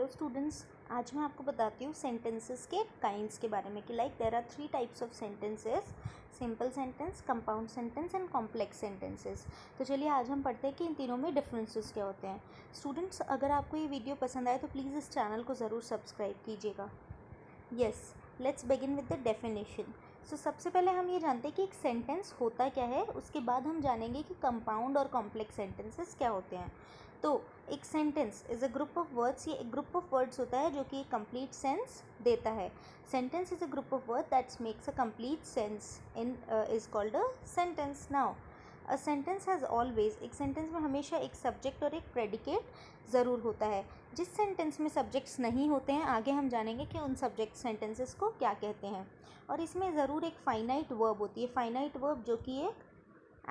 Hello students, आज मैं आपको बताती हूँ सेंटेंसेस के काइंड्स के बारे में कि like there are 3 types of sentences, simple sentence, compound sentence and complex sentences. तो चलिए आज हम पढ़ते हैं कि इन तीनों में डिफरेंसेस क्या होते हैं। स्टूडेंट्स, अगर आपको ये वीडियो पसंद आए तो प्लीज़ इस चैनल को ज़रूर सब्सक्राइब कीजिएगा। Yes, let's begin with the definition. So सबसे पहले हम ये जानते हैं कि एक सेंटेंस होता क्या है, उसके बाद हम जानेंगे कि कंपाउंड और कॉम्प्लेक्स सेंटेंसेस क्या होते हैं। तो एक sentence is a group of words, ये एक ग्रुप ऑफ वर्ड्स होता है जो कि कंप्लीट सेंस देता है। Sentence is a group of word that's makes a complete sense in is called a sentence. Now a sentence has always, एक sentence में हमेशा एक सब्जेक्ट और एक प्रेडिकेट ज़रूर होता है। जिस सेंटेंस में सब्जेक्ट्स नहीं होते हैं, आगे हम जानेंगे कि उन सब्जेक्ट सेंटेंसेस को क्या कहते हैं। और इसमें ज़रूर एक फाइनाइट वर्ब होती है, फाइनाइट वर्ब जो कि एक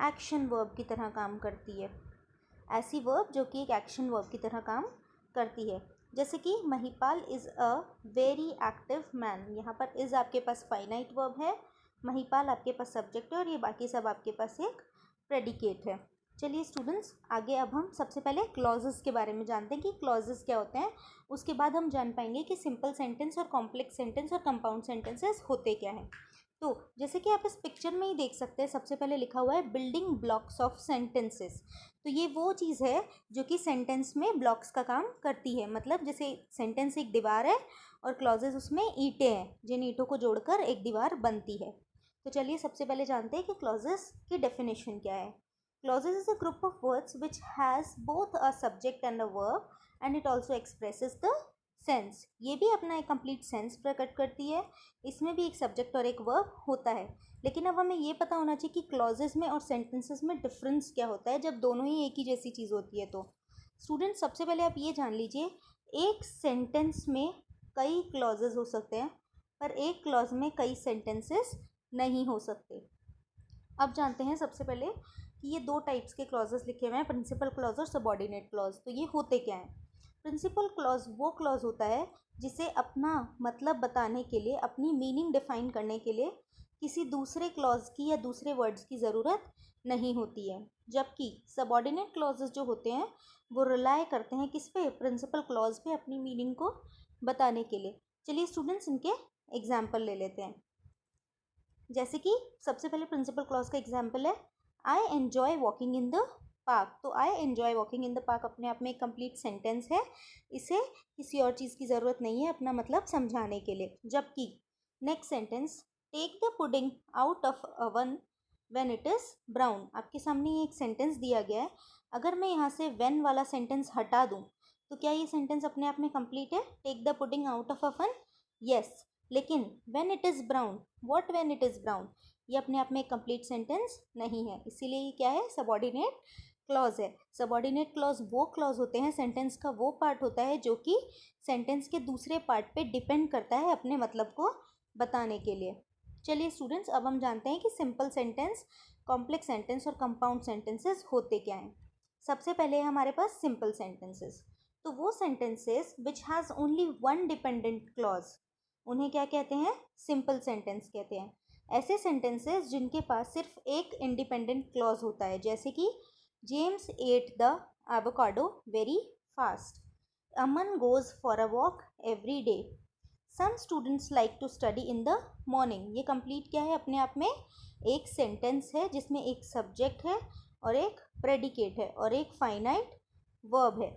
एक्शन वर्ब की तरह काम करती है, ऐसी वर्ब जो कि एक एक्शन वर्ब की तरह काम करती है। जैसे कि Mahipal is a very active man, यहाँ पर इज़ आपके पास फाइनाइट वर्ब है, महिपाल आपके पास सब्जेक्ट है और ये बाकी सब आपके पास एक प्रेडिकेट है। चलिए स्टूडेंट्स, आगे अब हम सबसे पहले क्लॉजेस के बारे में जानते हैं कि क्लॉजेस क्या होते हैं। उसके बाद हम जान पाएंगे कि सिंपल सेंटेंस और कॉम्प्लेक्स सेंटेंस और कंपाउंड सेंटेंसेस होते क्या हैं। तो जैसे कि आप इस पिक्चर में ही देख सकते हैं, सबसे पहले लिखा हुआ है बिल्डिंग ब्लॉक्स ऑफ सेंटेंसेस। तो ये वो चीज़ है जो कि सेंटेंस में ब्लॉक्स का काम करती है। मतलब जैसे सेंटेंस एक दीवार है और क्लॉजेस उसमें ईंटें हैं, जिन ईंटों को जोड़कर एक दीवार बनती है। तो चलिए सबसे पहले जानते हैं कि क्लॉजेस की डेफिनेशन क्या है। Clauses is a group of words which has both a subject and a verb and it also expresses the sense. ये भी अपना एक कंप्लीट सेंस प्रकट करती है, इसमें भी एक सब्जेक्ट और एक वर्ब होता है। लेकिन अब हमें ये पता होना चाहिए कि क्लॉजेस में और सेंटेंसेस में डिफरेंस क्या होता है जब दोनों ही एक ही जैसी चीज़ होती है। तो स्टूडेंट, सबसे पहले आप ये जान लीजिए, एक सेंटेंस में कई क्लॉजेस हो सकते हैं पर एक क्लॉज में कई सेंटेंसेस नहीं हो सकते। अब जानते हैं सबसे पहले कि ये दो टाइप्स के क्लॉजेस लिखे हुए हैं, प्रिंसिपल क्लॉज और सबऑर्डिनेट क्लॉज। तो ये होते क्या हैं? प्रिंसिपल क्लॉज वो क्लॉज होता है जिसे अपना मतलब बताने के लिए, अपनी मीनिंग डिफाइन करने के लिए किसी दूसरे क्लॉज की या दूसरे वर्ड्स की ज़रूरत नहीं होती है। जबकि सबऑर्डिनेट क्लॉजेस जो होते हैं वो रिलाय करते हैं किस पे? प्रिंसिपल क्लॉज पे अपनी मीनिंग को बताने के लिए। चलिए स्टूडेंट्स, इनके एग्जाम्पल ले लेते हैं। जैसे कि सबसे पहले प्रिंसिपल क्लॉज का एग्जाम्पल है I enjoy walking in the park. तो I enjoy walking in the park अपने आप में एक कंप्लीट सेंटेंस है, इसे किसी और चीज़ की ज़रूरत नहीं है अपना मतलब समझाने के लिए। जबकि next sentence, take the pudding out of oven when it is brown, आपके सामने ये एक सेंटेंस दिया गया है। अगर मैं यहाँ से व्हेन वाला सेंटेंस हटा दूँ तो क्या ये सेंटेंस अपने आप में कंप्लीट है? Take the pudding out of oven, yes. लेकिन when it is brown, what when it is brown, ये अपने आप में एक कंप्लीट सेंटेंस नहीं है, इसीलिए ये क्या है? सबऑर्डिनेट क्लॉज है। सबऑर्डिनेट क्लॉज वो क्लॉज होते हैं, सेंटेंस का वो पार्ट होता है जो कि सेंटेंस के दूसरे पार्ट पे डिपेंड करता है अपने मतलब को बताने के लिए। चलिए स्टूडेंट्स, अब हम जानते हैं कि सिंपल सेंटेंस, कॉम्प्लेक्स सेंटेंस और कंपाउंड सेंटेंसेस होते क्या हैं। सबसे पहले है हमारे पास सिंपल सेंटेंसेस। तो वो sentences which has only one dependent clause, उन्हें क्या कहते हैं? सिंपल सेंटेंस कहते हैं। ऐसे सेंटेंसेस जिनके पास सिर्फ एक इंडिपेंडेंट क्लॉज होता है, जैसे कि James ate the avocado very fast, Aman goes for a walk every day, some students like to study in the morning. ये कंप्लीट क्या है? अपने आप में एक सेंटेंस है जिसमें एक सब्जेक्ट है और एक प्रेडिकेट है और एक फाइनाइट वर्ब है।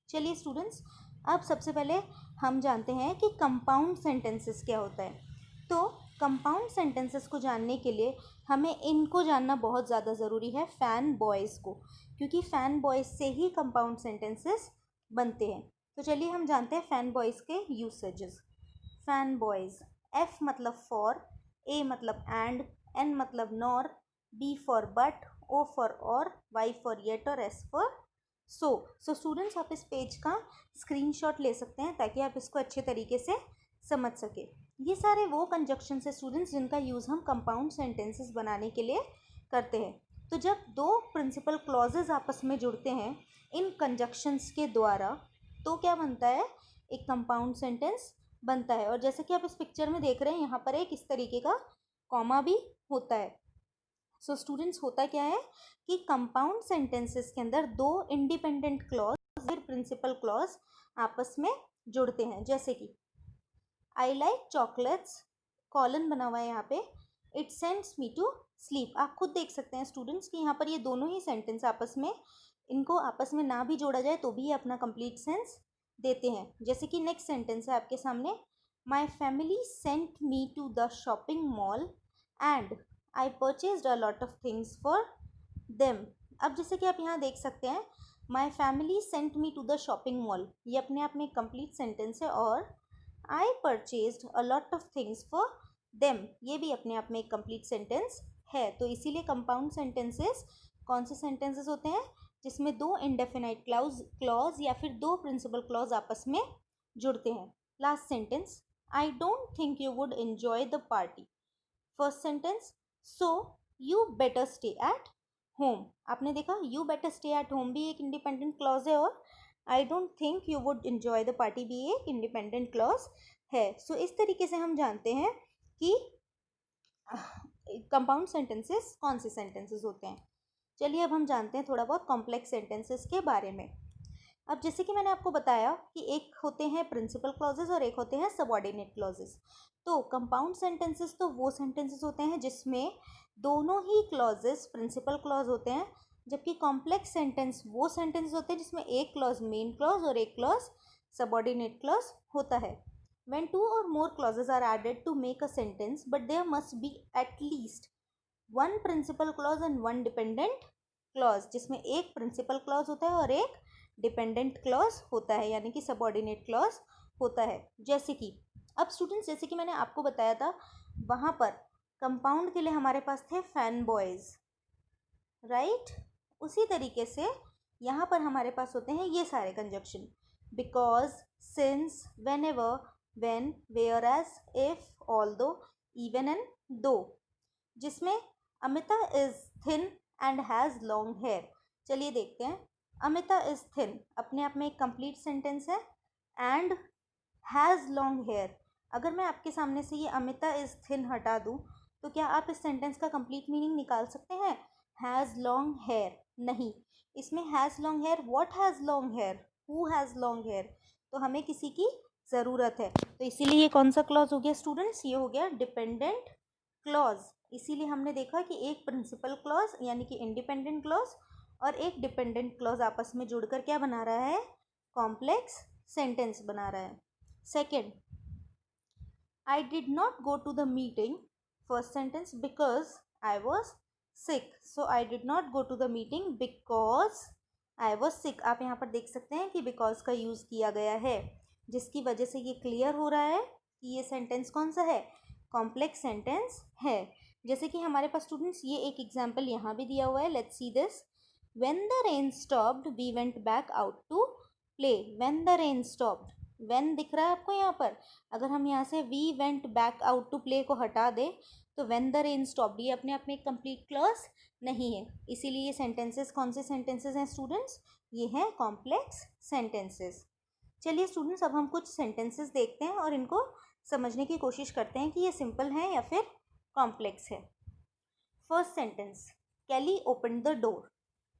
चलिए स्टूडेंट्स, अब सबसे पहले हम जानते हैं कि कंपाउंड सेंटेंसेस क्या होता है। तो कंपाउंड सेंटेंसेस को जानने के लिए हमें इनको जानना बहुत ज़्यादा ज़रूरी है, फैन बॉयज़ को, क्योंकि फैन बॉयज़ से ही कंपाउंड सेंटेंसेस बनते हैं। तो चलिए हम जानते हैं फैन बॉयज़ के यूसेजेस। फैन बॉयज़, एफ मतलब फॉर, ए मतलब एंड, एन मतलब nor, B for but, O for or, Y for yet और एस फॉर सो स्टूडेंट्स, आप इस पेज का स्क्रीनशॉट ले सकते हैं ताकि आप इसको अच्छे तरीके से समझ सके। ये सारे वो कंजक्शंस है स्टूडेंट्स जिनका यूज़ हम कंपाउंड सेंटेंसेस बनाने के लिए करते हैं। तो जब दो प्रिंसिपल क्लॉजेस आपस में जुड़ते हैं इन कंजक्शंस के द्वारा, तो क्या बनता है? एक कंपाउंड सेंटेंस बनता है। और जैसे कि आप इस पिक्चर में देख रहे हैं, यहाँ पर एक इस तरीके का कॉमा भी होता है। सो स्टूडेंट्स, होता क्या है कि कंपाउंड सेंटेंसेस के अंदर दो इंडिपेंडेंट क्लॉज फिर प्रिंसिपल क्लॉज आपस में जुड़ते हैं। जैसे कि आई लाइक चॉकलेट्स, कॉलन बना हुआ है यहाँ पे, it sends me to sleep. आप खुद देख सकते हैं स्टूडेंट्स कि यहाँ पर ये दोनों ही सेंटेंस आपस में, इनको आपस में ना भी जोड़ा जाए तो भी ये अपना कंप्लीट सेंस देते हैं। जैसे कि नेक्स्ट सेंटेंस है आपके सामने, my family sent me to the shopping mall and I purchased a lot of things for them. अब जैसे कि आप यहाँ देख सकते हैं, my family sent me to the shopping mall, ये अपने आप में एक कंप्लीट सेंटेंस है, और I purchased a lot of things for them, ये भी अपने आप में एक कंप्लीट सेंटेंस है। तो इसीलिए कंपाउंड सेंटेंसेस कौन से सेंटेंसेस होते हैं, जिसमें दो इंडेफिनाइट क्लॉज या फिर दो प्रिंसिपल क्लॉज आपस में जुड़ते हैं। Last sentence, I don't think you would enjoy the party. First sentence, so you better stay at home. आपने देखा you better stay at home भी एक इंडिपेंडेंट क्लॉज है, और I don't think you would enjoy the party भी एक independent clause है। सो इस तरीके से हम जानते हैं कि कंपाउंड सेंटेंसेस कौन से सेंटेंसेस होते हैं। चलिए अब हम जानते हैं थोड़ा बहुत कॉम्प्लेक्स सेंटेंसेस के बारे में। अब जैसे कि मैंने आपको बताया कि एक होते हैं प्रिंसिपल क्लॉजेस और एक होते हैं सबऑर्डिनेट क्लॉजेस। तो कंपाउंड सेंटेंसेस तो वो सेंटेंसेस होते हैं जिसमें दोनों ही क्लॉजेस प्रिंसिपल क्लॉज होते हैं, जबकि कॉम्प्लेक्स सेंटेंस वो सेंटेंसेस होते हैं जिसमें एक क्लॉज मेन क्लॉज और एक क्लॉज सबऑर्डिनेट क्लॉज होता है। When two or more clauses are added to make a sentence, but there must be at least one principal clause and one dependent clause, जिसमें एक principal clause होता है और एक dependent clause होता है, यानी कि subordinate clause होता है। जैसे कि अब स्टूडेंट्स, जैसे कि मैंने आपको बताया था, वहाँ पर कंपाउंड के लिए हमारे पास थे फैन बॉयज़, राइट। उसी तरीके से यहाँ पर हमारे पास होते हैं ये सारे conjunction, because, since, whenever, when, whereas, if, although, even and though, जिसमें Amita is thin and has long hair. चलिए देखते हैं, अमिता इज थिन अपने आप में एक कंप्लीट सेंटेंस है, एंड हैज़ लॉन्ग हेयर। अगर मैं आपके सामने से ये अमिता इज थिन हटा दूँ तो क्या आप इस सेंटेंस का कंप्लीट मीनिंग निकाल सकते हैं? हैज़ लॉन्ग हेयर नहीं, इसमें has long hair, what has long hair, who has long hair, तो हमें किसी की ज़रूरत है। तो इसीलिए ये कौन सा क्लॉज हो गया स्टूडेंट्स, ये हो गया डिपेंडेंट क्लॉज। इसीलिए हमने देखा कि एक प्रिंसिपल क्लॉज यानी कि इंडिपेंडेंट क्लॉज और एक डिपेंडेंट क्लॉज आपस में जुड़कर क्या बना रहा है, कॉम्प्लेक्स सेंटेंस बना रहा है। Second, I did not go to the meeting, first sentence, because I was sick. So I did not go to the meeting because I was sick. आप यहाँ पर देख सकते हैं कि बिकॉज का यूज़ किया गया है, जिसकी वजह से ये क्लियर हो रहा है कि ये सेंटेंस कौन सा है, कॉम्प्लेक्स सेंटेंस है। जैसे कि हमारे पास स्टूडेंट्स ये एक एग्जाम्पल यहाँ भी दिया हुआ है, let's see this, when the rain stopped we went back out to play. When the rain stopped, when दिख रहा है आपको यहाँ पर, अगर हम यहाँ से we went back out to play को हटा दें तो व्हेन द रेन स्टॉप्ड ये अपने आप में एक कंप्लीट क्लॉज नहीं है। इसीलिए ये सेंटेंसेस कौन से सेंटेंसेस हैं स्टूडेंट्स, ये हैं कॉम्प्लेक्स सेंटेंसेस। चलिए स्टूडेंट्स, अब हम कुछ सेंटेंसेस देखते हैं और इनको समझने की कोशिश करते हैं कि ये सिंपल है या फिर कॉम्प्लेक्स है। First sentence, Kelly open the door.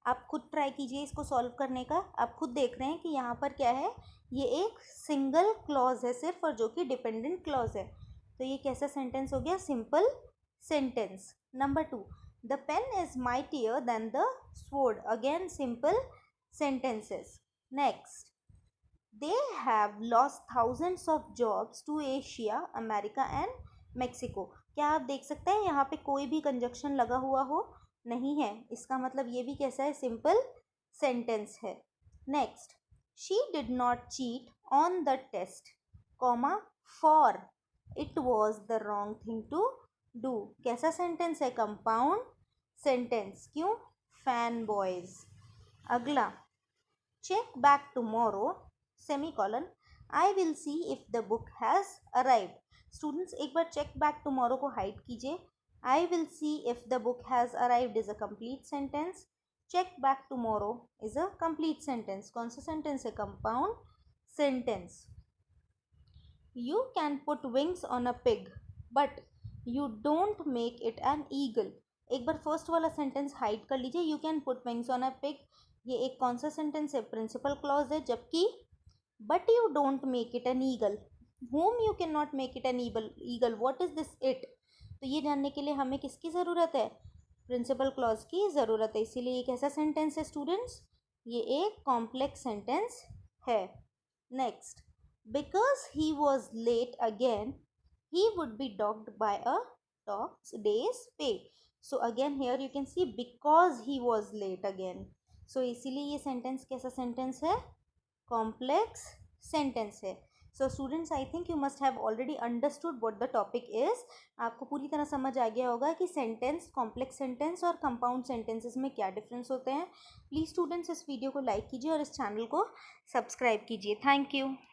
आप खुद ट्राई कीजिए इसको सॉल्व करने का। आप खुद देख रहे हैं कि यहाँ पर क्या है, ये एक सिंगल क्लॉज है सिर्फ, और जो कि डिपेंडेंट क्लॉज है। तो ये कैसा सेंटेंस हो गया, simple sentence. Number 2, the pen is mightier than the sword, again simple sentences. Next, they have lost thousands of jobs to Asia, America and Mexico। क्या आप देख सकते हैं यहाँ पे कोई भी कंजक्शन लगा हुआ हो, नहीं है, इसका मतलब ये भी कैसा है, सिंपल सेंटेंस है। Next, she did not cheat on the test, comma, for it was the wrong thing to do। कैसा सेंटेंस है, कंपाउंड सेंटेंस। क्यों, फैन बॉयज। अगला, check back tomorrow, semicolon, I will see if the book has arrived. Students एक बार check back tomorrow को hide कीजिए, I will see if the book has arrived is a complete sentence, check back tomorrow is a complete sentence. कौन सा sentence है, compound sentence. You can put wings on a pig but you don't make it an eagle. एक बार first वाला sentence hide कर लीजिए, you can put wings on a pig, ये एक कौन सा सेंटेंस है, प्रिंसिपल क्लॉज है, जबकि but you don't make it an eagle. whom you cannot make it an eagle. what is this it? तो ये जानने के लिए हमें किसकी ज़रूरत है? प्रिंसिपल क्लॉज की ज़रूरत है. इसीलिए ये कैसा सेंटेंस है स्टूडेंट्स? ये एक कॉम्प्लेक्स सेंटेंस है. Next, because he was late again he would be docked by a day's pay. So again here you can see because he was late again. So इसीलिए ये सेंटेंस कैसा sentence है? Complex sentence है. So students, I think you must have already understood what the topic is. आपको पूरी तरह समझ आ गया होगा कि सेंटेंस, कॉम्प्लेक्स सेंटेंस और कंपाउंड सेंटेंसेस में क्या डिफरेंस होते हैं. प्लीज़ स्टूडेंट्स इस वीडियो को लाइक कीजिए और इस चैनल को सब्सक्राइब कीजिए. Thank you.